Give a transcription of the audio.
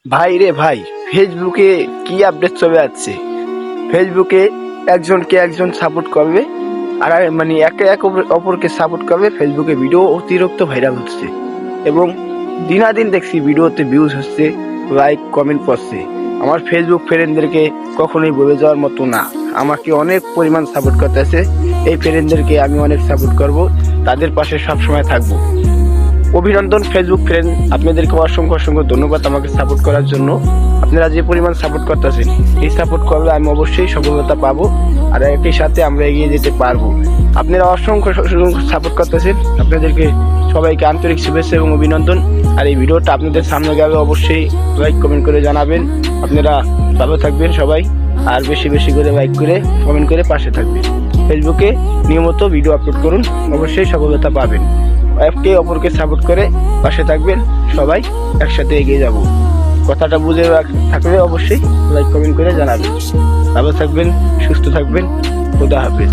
ভাই রে ভাই, ফেসবুকে কি আপডেট চলে যাচ্ছে। ফেসবুকে একজনকে একজন সাপোর্ট করবে, আর মানে একে অপরকে সাপোর্ট করবে। ফেসবুকে ভিডিও অতিরিক্ত ভাইরাল হচ্ছে এবং দিনাদিন দেখছি ভিডিওতে ভিউজ হচ্ছে, লাইক কমেন্ট পড়ছে। আমার ফেসবুক ফ্রেন্ডদেরকে কখনোই বলে যাওয়ার মতো না, আমাকে অনেক পরিমাণ সাপোর্ট করতেছে। এই ফ্রেন্ডদেরকে আমি অনেক সাপোর্ট করব, তাদের পাশে সবসময় থাকবো। অভিনন্দন ফেসবুক ফ্রেন্ড, আপনাদেরকে অসংখ্য অসংখ্য ধন্যবাদ আমাকে সাপোর্ট করার জন্য। আপনারা যে পরিমাণ সাপোর্ট করতেছেন, এই সাপোর্ট করলে আমি অবশ্যই সফলতা পাবো, আর একই সাথে আমরা এগিয়ে যেতে পারবো। আপনারা অসংখ্য অসংখ্য সাপোর্ট করতেছেন, আপনাদেরকে সবাইকে আন্তরিক শুভেচ্ছা এবং অভিনন্দন। আর এই ভিডিওটা আপনাদের সামনে গেলে অবশ্যই লাইক কমেন্ট করে জানাবেন। আপনারা ভালো থাকবেন সবাই, আর বেশি বেশি করে লাইক করে কমেন্ট করে পাশে থাকবেন। ফেসবুকে নিয়মিত ভিডিও আপলোড করুন, অবশ্যই সফলতা পাবেন। একে অপরকে সাপোর্ট করে পাশে থাকবেন, সবাই একসাথে এগিয়ে যাব। কথাটা বুঝে থাকলে অবশ্যই লাইক কমেন্ট করে জানাবেন। ভালো থাকবেন, সুস্থ থাকবেন, খোদা হাফেজ।